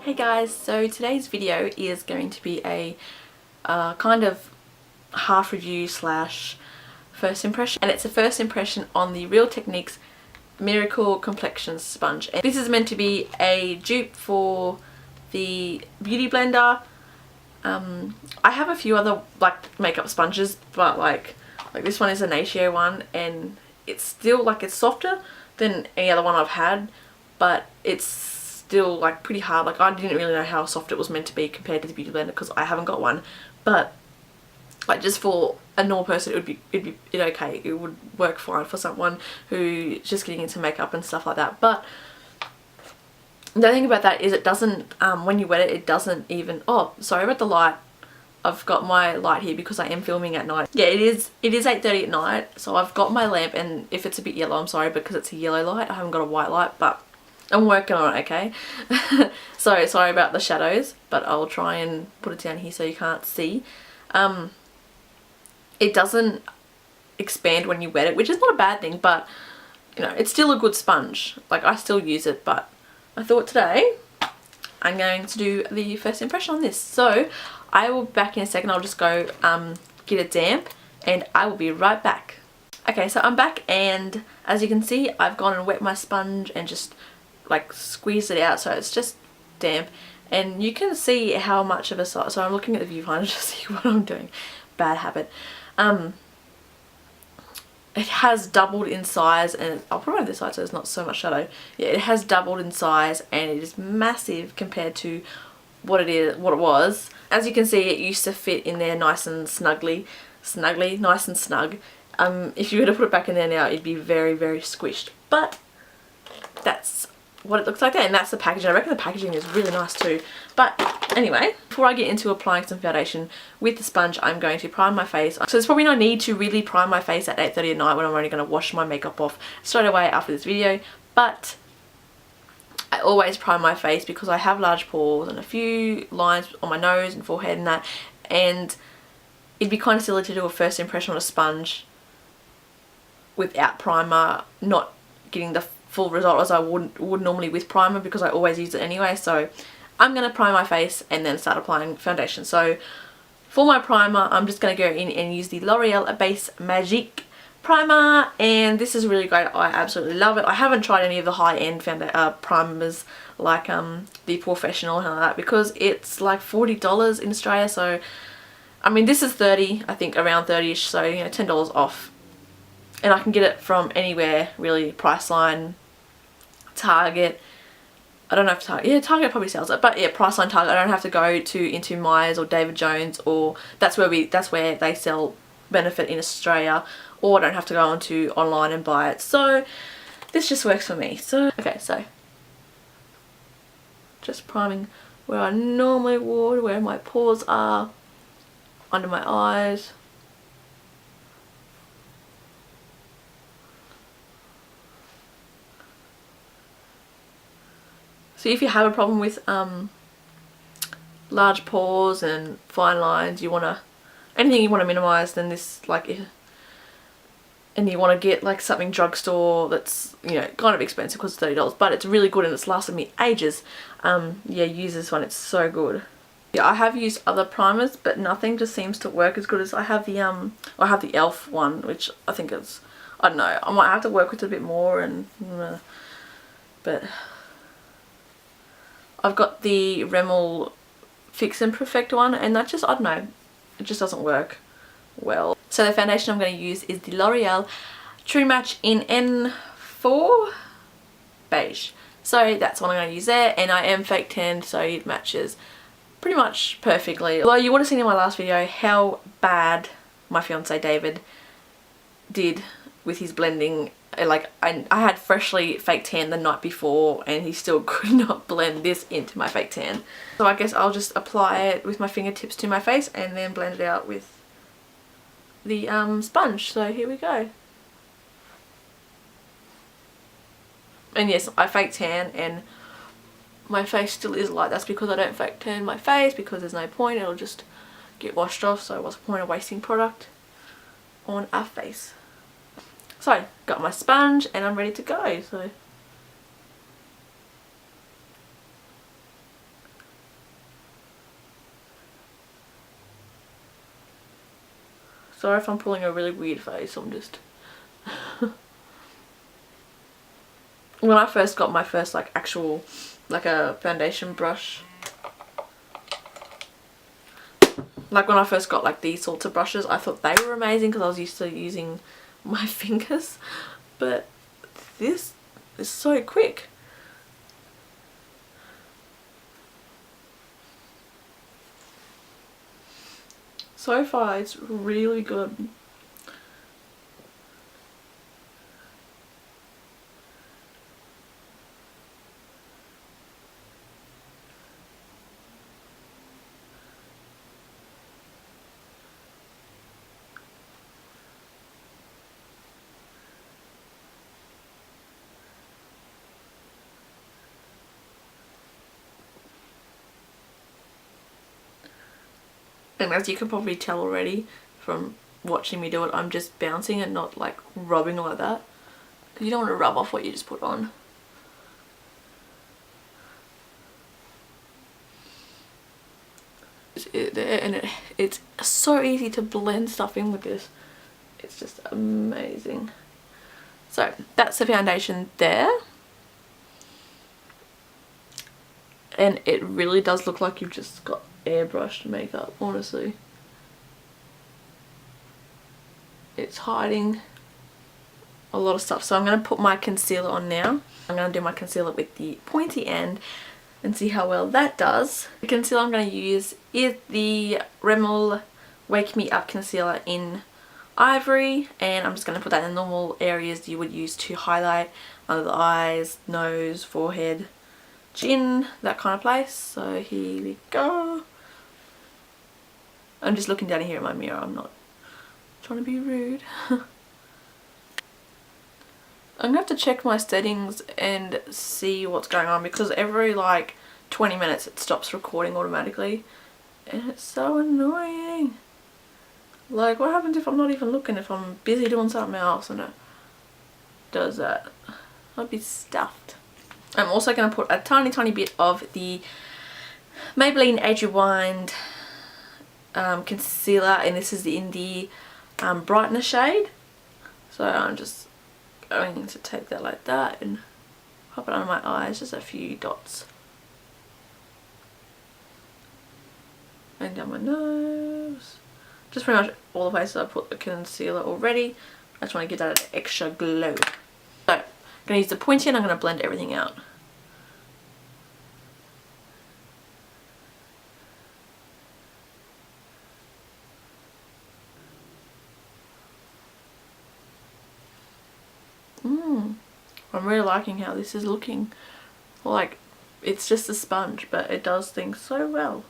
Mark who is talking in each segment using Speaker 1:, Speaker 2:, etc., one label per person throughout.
Speaker 1: Hey guys, so today's video is going to be a kind of half review slash first impression, and it's a first impression on the Real Techniques Miracle Complexion Sponge. And this is meant to be a dupe for the Beauty Blender. I have a few other like makeup sponges, but like this one is a Natio one, and it's still it's softer than any other one I've had, but it's still like pretty hard. Like I didn't really know how soft it was meant to be compared to the Beauty Blender because I haven't got one, but like just for a normal person it'd be okay. It would work fine for someone who's just getting into makeup and stuff like that. But the thing about that is it doesn't when you wet it, it doesn't even, oh sorry about the light, I've got my light here because I am filming at night. Yeah, it is 8:30 at night, so I've got my lamp, and if it's a bit yellow I'm sorry because it's a yellow light. I haven't got a white light, but I'm working on it, okay? So sorry about the shadows, but I'll try and put it down here so you can't see. It doesn't expand when you wet it, which is not a bad thing, but you know, it's still a good sponge. Like I still use it, but I thought today I'm going to do the first impression on this. So I will be back in a second. I'll just go get it damp and I will be right back. Okay, so I'm back, and as you can see I've gone and wet my sponge and just like squeeze it out so it's just damp, and you can see how much of a size. So I'm looking at the viewfinder to see what I'm doing. Bad habit. It has doubled in size, and I'll put it on this side so there's not so much shadow. Yeah, it has doubled in size and it is massive compared to what it was. As you can see, it used to fit in there nice and snugly, nice and snug. If you were to put it back in there now it'd be very, very squished, but that's what it looks like there, and that's the packaging. I reckon the packaging is really nice too. But anyway, before I get into applying some foundation with the sponge, I'm going to prime my face. So there's probably no need to really prime my face at 8:30 at night when I'm only going to wash my makeup off straight away after this video, but I always prime my face because I have large pores and a few lines on my nose and forehead and that, and it'd be kind of silly to do a first impression on a sponge without primer, not getting the full result as I would normally with primer, because I always use it anyway. So I'm going to prime my face and then start applying foundation. So for my primer I'm just going to go in and use the L'Oreal Base Magique primer, and this is really great. I absolutely love it. I haven't tried any of the high-end primers like the Professional and all that, because it's like $40 in Australia. So I mean this is 30, I think around 30ish, so you know, $10 off, and I can get it from anywhere really. Priceline, Target, I don't know if Target probably sells it, but yeah, Priceline, Target. I don't have to go into Myers or David Jones, or that's where they sell Benefit in Australia, or I don't have to go onto online and buy it. So this just works for me. So okay, so just priming where I normally would, where my pores are, under my eyes. So if you have a problem with large pores and fine lines, anything you want to minimize, then this and you want to get like something drugstore that's, you know, kind of expensive because it's $30, but it's really good and it's lasted me ages. Yeah, use this one, it's so good. Yeah, I have used other primers, but nothing just seems to work as good as I have the e.l.f. one, which I think is, I don't know, I might have to work with it a bit more, and but I've got the Rimmel Fix and Perfect one, and that just, I don't know, it just doesn't work well. So the foundation I'm going to use is the L'Oreal True Match in N4 Beige. So that's what I'm going to use there, and I am fake tanned, so it matches pretty much perfectly. Although you would have seen in my last video how bad my fiance David did with his blending. Like I had freshly fake tan the night before and he still could not blend this into my fake tan. So I guess I'll just apply it with my fingertips to my face and then blend it out with the sponge. So here we go. And yes, I fake tan and my face still is light. That's because I don't fake tan my face, because there's no point, it'll just get washed off. So what's the point of wasting product on our face? So, got my sponge and I'm ready to go. So Sorry if I'm pulling a really weird face, I'm just... When I first got my first like actual, like a foundation brush, like when I first got like these sorts of brushes, I thought they were amazing because I was used to using my fingers, but this is so quick. So far it's really good. And as you can probably tell already from watching me do it, I'm just bouncing and not like rubbing like that. Because you don't want to rub off what you just put on. It's so easy to blend stuff in with this. It's just amazing. So that's the foundation there. And it really does look like you've just got airbrushed makeup, honestly. It's hiding a lot of stuff. So I'm going to put my concealer on now. I'm going to do my concealer with the pointy end and see how well that does. The concealer I'm going to use is the Rimmel Wake Me Up Concealer in Ivory, and I'm just going to put that in the normal areas you would use to highlight, under the eyes, nose, forehead, chin, that kind of place. So here we go. I'm just looking down here at my mirror, I'm not trying to be rude. I'm gonna have to check my settings and see what's going on, because every like 20 minutes it stops recording automatically and it's so annoying. Like, what happens if I'm not even looking, if I'm busy doing something else and it does that? I'd be stuffed. I'm also going to put a tiny bit of the Maybelline Age Rewind concealer, and this is in the brightener shade. So I'm just going to take that like that and pop it under my eyes, just a few dots. And down my nose. Just pretty much all the places I put the concealer already. I just want to give that an extra glow. So I'm going to use the pointy and I'm going to blend everything out. I'm really liking how this is looking. Like, it's just a sponge, but it does things so well.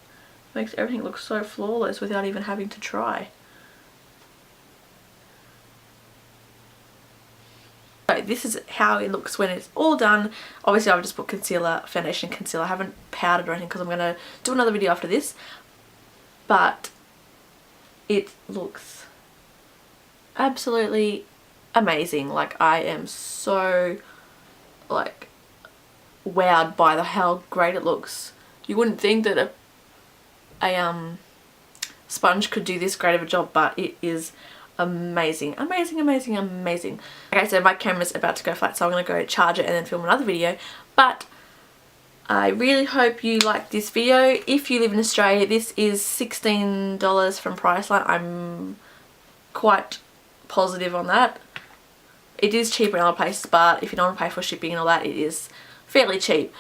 Speaker 1: It makes everything look so flawless without even having to try. So this is how it looks when it's all done. Obviously I've just put concealer, foundation concealer. I haven't powdered or anything because I'm going to do another video after this. But it looks absolutely amazing. Like, I am so like wowed by how great it looks. You wouldn't think that a sponge could do this great of a job, but it is amazing. Amazing. Okay, so my camera's about to go flat, so I'm going to go charge it and then film another video. But I really hope you like this video. If you live in Australia, this is $16 from Priceline. I'm quite positive on that. It is cheaper in other places, but if you don't want to pay for shipping and all that, it is fairly cheap,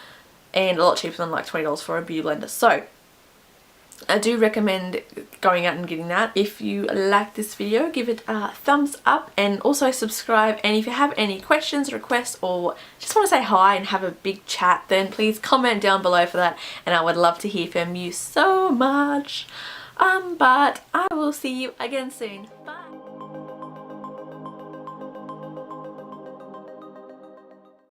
Speaker 1: and a lot cheaper than like $20 for a beauty blender. So I do recommend going out and getting that. If you like this video, give it a thumbs up and also subscribe. And if you have any questions, requests, or just want to say hi and have a big chat, then please comment down below for that, and I would love to hear from you so much. But I will see you again soon. Bye.